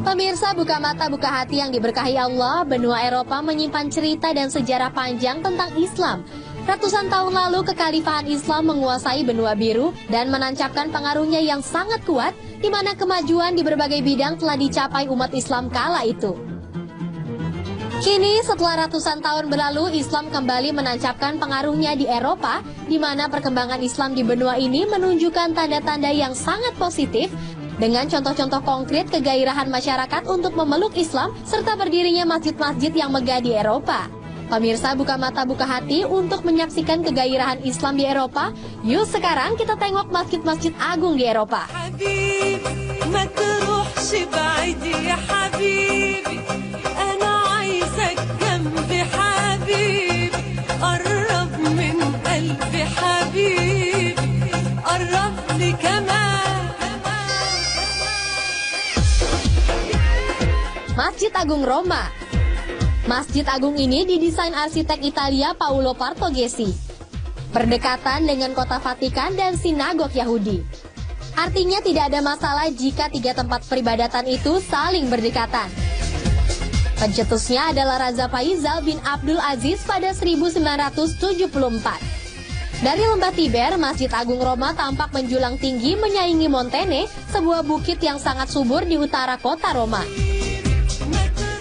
Pemirsa Buka Mata Buka Hati yang diberkahi Allah, benua Eropa menyimpan cerita dan sejarah panjang tentang Islam. Ratusan tahun lalu kekhalifahan Islam menguasai benua biru dan menancapkan pengaruhnya yang sangat kuat, di mana kemajuan di berbagai bidang telah dicapai umat Islam kala itu. Kini setelah ratusan tahun berlalu, Islam kembali menancapkan pengaruhnya di Eropa, di mana perkembangan Islam di benua ini menunjukkan tanda-tanda yang sangat positif, dengan contoh-contoh konkret kegairahan masyarakat untuk memeluk Islam, serta berdirinya masjid-masjid yang megah di Eropa. Pemirsa Buka Mata Buka Hati, untuk menyaksikan kegairahan Islam di Eropa, yuk sekarang kita tengok masjid-masjid agung di Eropa. Masjid Agung Roma. Masjid Agung ini didesain arsitek Italia Paolo Partogesi, berdekatan dengan kota Vatikan dan sinagog Yahudi. Artinya tidak ada masalah jika tiga tempat peribadatan itu saling berdekatan. Pencetusnya adalah Raja Faisal bin Abdul Aziz pada 1974. Dari lembah Tiber, Masjid Agung Roma tampak menjulang tinggi menyaingi Montene, sebuah bukit yang sangat subur di utara kota Roma.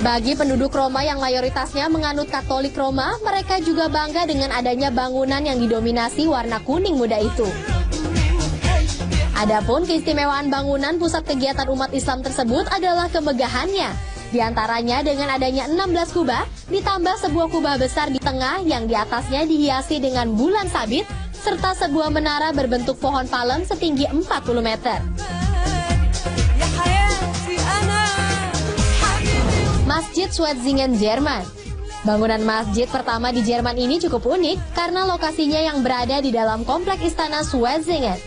Bagi penduduk Roma yang mayoritasnya menganut Katolik Roma, mereka juga bangga dengan adanya bangunan yang didominasi warna kuning muda itu. Adapun keistimewaan bangunan pusat kegiatan umat Islam tersebut adalah kemegahannya. Di antaranya dengan adanya 16 kubah, ditambah sebuah kubah besar di tengah yang di atasnya dihiasi dengan bulan sabit, serta sebuah menara berbentuk pohon palem setinggi 40 meter. Masjid Schwetzingen, Jerman. Bangunan masjid pertama di Jerman ini cukup unik karena lokasinya yang berada di dalam komplek istana Schwetzingen.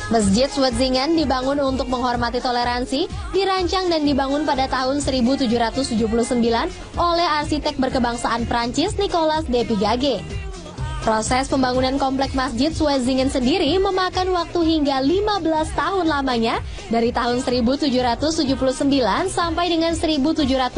Masjid Schwetzingen dibangun untuk menghormati toleransi, dirancang dan dibangun pada tahun 1779 oleh arsitek berkebangsaan Prancis Nicolas de Pigage. Proses pembangunan komplek Masjid Schwetzingen sendiri memakan waktu hingga 15 tahun lamanya, dari tahun 1779 sampai dengan 1796.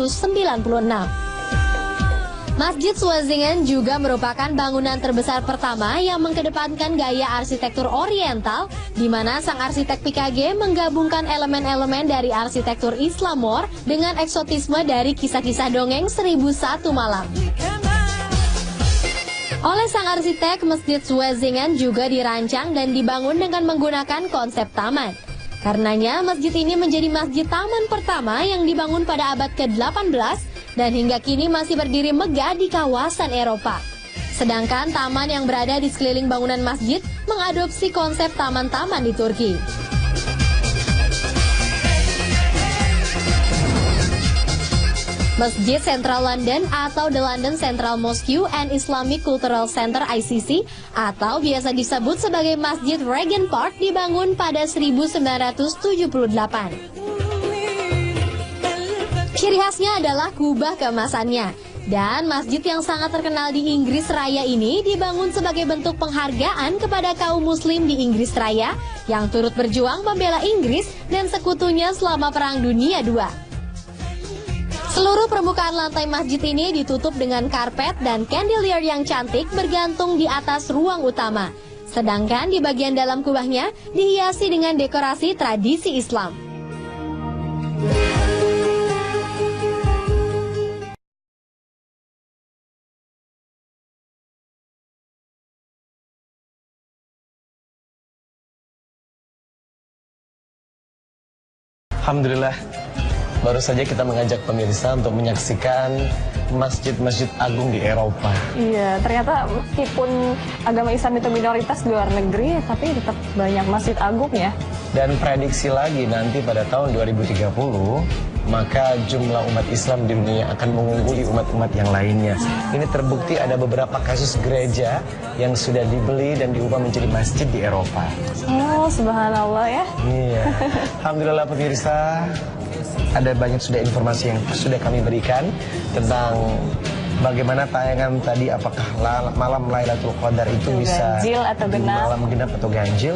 Masjid Schwetzingen juga merupakan bangunan terbesar pertama yang mengedepankan gaya arsitektur oriental, di mana sang arsitek Pigage menggabungkan elemen-elemen dari arsitektur Islamor dengan eksotisme dari kisah-kisah dongeng 1001 Malam. Oleh sang arsitek, Masjid Schwetzingen juga dirancang dan dibangun dengan menggunakan konsep taman. Karenanya, masjid ini menjadi masjid taman pertama yang dibangun pada abad ke-18 dan hingga kini masih berdiri megah di kawasan Eropa. Sedangkan taman yang berada di sekeliling bangunan masjid mengadopsi konsep taman-taman di Turki. Masjid Central London atau The London Central Mosque and Islamic Cultural Center ICC atau biasa disebut sebagai Masjid Regent Park dibangun pada 1978. Ciri khasnya adalah kubah keemasannya, dan masjid yang sangat terkenal di Inggris Raya ini dibangun sebagai bentuk penghargaan kepada kaum muslim di Inggris Raya yang turut berjuang membela Inggris dan sekutunya selama Perang Dunia II. Seluruh permukaan lantai masjid ini ditutup dengan karpet dan chandelier yang cantik bergantung di atas ruang utama. Sedangkan di bagian dalam kubahnya dihiasi dengan dekorasi tradisi Islam. Alhamdulillah, baru saja kita mengajak pemirsa untuk menyaksikan masjid-masjid agung di Eropa. Iya, ternyata meskipun agama Islam itu minoritas di luar negeri, tapi tetap banyak masjid agung ya. Dan prediksi lagi nanti pada tahun 2030, maka jumlah umat Islam di dunia akan mengungguli umat-umat yang lainnya. Ini terbukti ada beberapa kasus gereja yang sudah dibeli dan diubah menjadi masjid di Eropa. Oh, subhanallah ya. Iya. Alhamdulillah pemirsa, ada banyak sudah informasi yang sudah kami berikan tentang bagaimana tayangan tadi, apakah malam Lailatul Qadar itu bisa ganjil atau genap, malam genap atau ganjil.